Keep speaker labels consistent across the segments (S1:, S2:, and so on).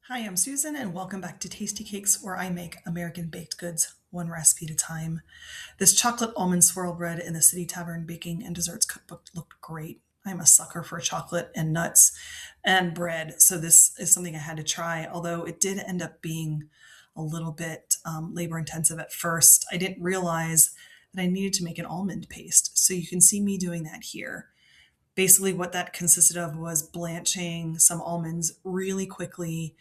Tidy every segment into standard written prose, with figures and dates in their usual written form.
S1: Hi, I'm Susan, and welcome back to Tasty Cakes, where I make American baked goods one recipe at a time. This chocolate almond swirl bread in the City Tavern Baking and Desserts cookbook looked great. I'm a sucker for chocolate and nuts and bread, so this is something I had to try, although it did end up being a little bit labor intensive at first. I didn't realize that I needed to make an almond paste, so you can see me doing that here. Basically, what that consisted of was blanching some almonds really quickly,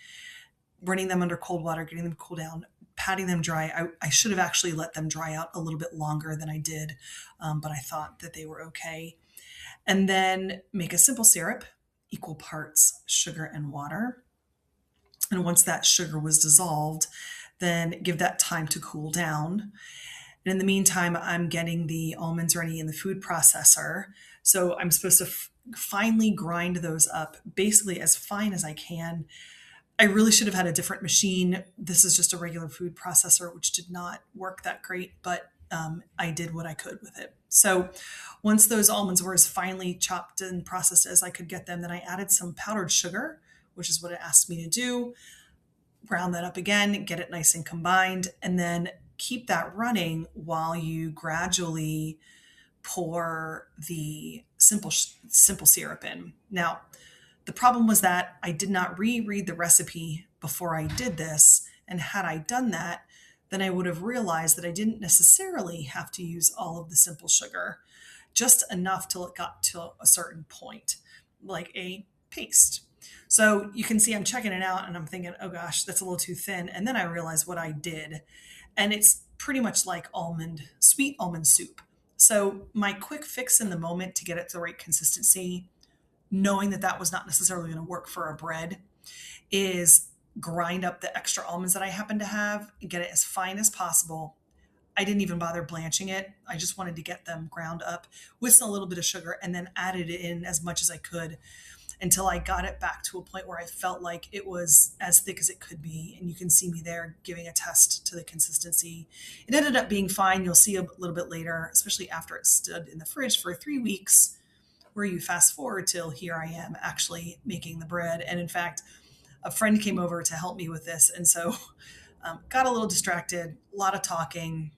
S1: running them under cold water, getting them to cool down, patting them dry. I should have actually let them dry out a little bit longer than I did, but I thought that they were okay. And then make a simple syrup, equal parts sugar and water. And once that sugar was dissolved, then give that time to cool down. And in the meantime, I'm getting the almonds ready in the food processor. So I'm supposed to finely grind those up, basically as fine as I can. I really should have had a different machine. This is just a regular food processor, which did not work that great, but I did what I could with it. So once those almonds were as finely chopped and processed as I could get them, then I added some powdered sugar, which is what it asked me to do. Brown that up again, get it nice and combined, and then keep that running while you gradually pour the simple syrup in. Now, the problem was that I did not reread the recipe before I did this, and had I done that, then I would have realized that I didn't necessarily have to use all of the simple sugar, just enough till it got to a certain point, like a paste. So you can see I'm checking it out and I'm thinking, oh gosh, that's a little too thin. And then I realized what I did, and it's pretty much like sweet almond soup. So my quick fix in the moment to get it to the right consistency, knowing that that was not necessarily going to work for a bread, is grind up the extra almonds that I happen to have and get it as fine as possible. I didn't even bother blanching it. I just wanted to get them ground up with a little bit of sugar and then added it in as much as I could until I got it back to a point where I felt like it was as thick as it could be. And you can see me there giving a test to the consistency. It ended up being fine. You'll see a little bit later, especially after it stood in the fridge for 3 weeks, where you fast forward till here I am actually making the bread. And in fact, a friend came over to help me with this. And so got a little distracted, a lot of talking,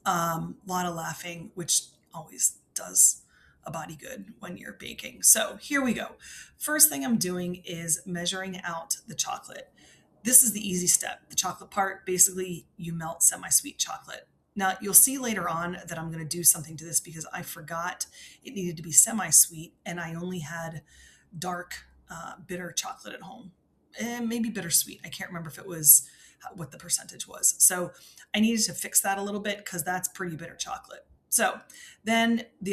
S1: a lot of laughing, which always does a body good when you're baking. So here we go. First thing I'm doing is measuring out the chocolate. This is the easy step. The chocolate part, basically, you melt semi sweet chocolate. Now, you'll see later on that I'm going to do something to this because I forgot it needed to be semi sweet and I only had dark, bitter chocolate at home. And maybe bittersweet. I can't remember if it was what the percentage was. So I needed to fix that a little bit because that's pretty bitter chocolate. So then the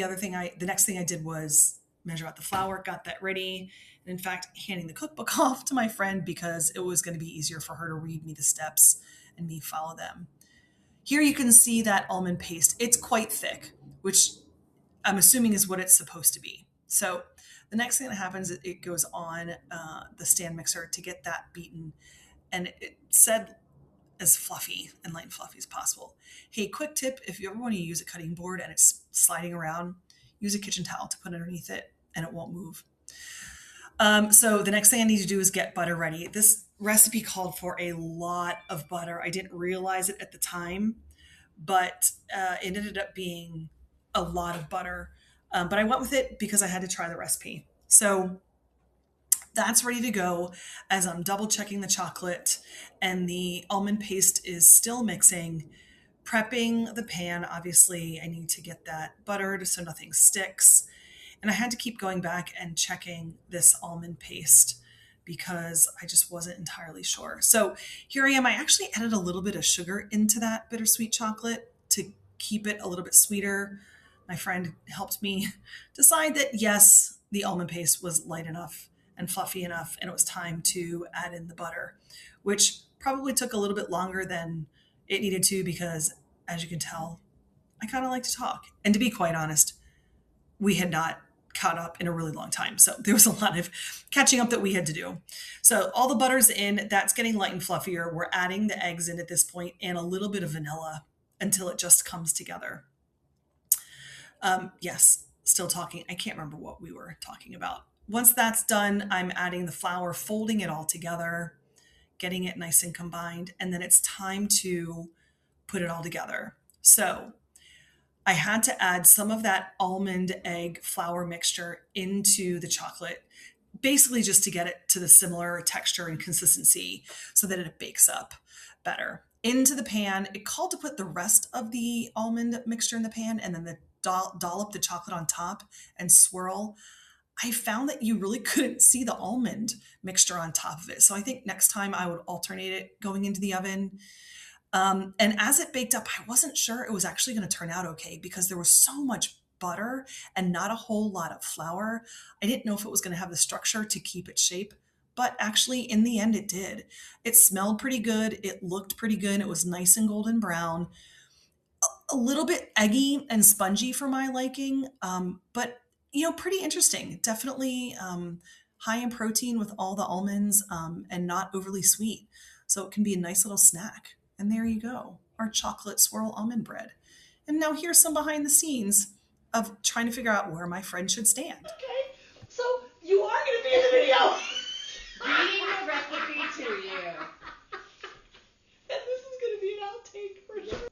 S1: next thing I did was measure out the flour, got that ready. And in fact, handing the cookbook off to my friend because it was going to be easier for her to read me the steps and me follow them. Here you can see that almond paste. It's quite thick, which I'm assuming is what it's supposed to be. So the next thing that happens, it goes on the stand mixer to get that beaten. And it said as fluffy and light and fluffy as possible. Hey, quick tip, if you ever want to use a cutting board and it's sliding around, use a kitchen towel to put underneath it and it won't move. So the next thing I need to do is get butter ready. This recipe called for a lot of butter. I didn't realize it at the time, but it ended up being a lot of butter. But I went with it because I had to try the recipe. So that's ready to go as I'm double checking the chocolate and the almond paste is still mixing. Prepping the pan, obviously, I need to get that buttered so nothing sticks. And I had to keep going back and checking this almond paste because I just wasn't entirely sure. So here I am. I actually added a little bit of sugar into that bittersweet chocolate to keep it a little bit sweeter. My friend helped me decide that yes, the almond paste was light enough and fluffy enough, and it was time to add in the butter, which probably took a little bit longer than it needed to because, as you can tell, I kind of like to talk. And to be quite honest, we had not caught up in a really long time. So there was a lot of catching up that we had to do. So all the butter's in, that's getting light and fluffier. We're adding the eggs in at this point and a little bit of vanilla until it just comes together. Yes, still talking. I can't remember what we were talking about. Once that's done, I'm adding the flour, folding it all together. getting it nice and combined, and then it's time to put it all together. So I had to add some of that almond egg flour mixture into the chocolate, basically just to get it to the similar texture and consistency so that it bakes up better. Into the pan, it called to put the rest of the almond mixture in the pan and then dollop the chocolate on top and swirl. I found that you really couldn't see the almond mixture on top of it. So I think next time I would alternate it going into the oven. And as it baked up, I wasn't sure it was actually going to turn out okay because there was so much butter and not a whole lot of flour. I didn't know if it was going to have the structure to keep its shape, but actually, in the end, it did. It smelled pretty good. It looked pretty good. It was nice and golden brown, a little bit eggy and spongy for my liking, but pretty interesting. Definitely high in protein with all the almonds and not overly sweet. So it can be a nice little snack. And there you go, our chocolate swirl almond bread. And now here's some behind the scenes of trying to figure out where my friend should stand.
S2: Okay, so you are going to be in the video.
S3: Reading the recipe to you.
S2: And this is going to be an outtake for sure.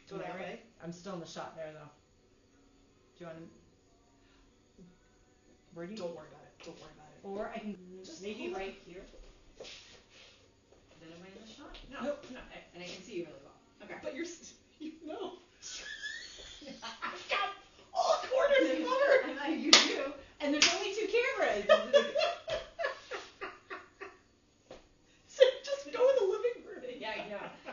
S3: Go that way. I'm still in the shot there, though. Do you want to? Where do you?
S2: Don't worry about it. Don't worry about it.
S3: Or I can
S2: Just
S3: maybe right here. Then am I in the shot?
S2: No.
S3: Nope. No. And I can see you really well. Okay.
S2: But you're, no.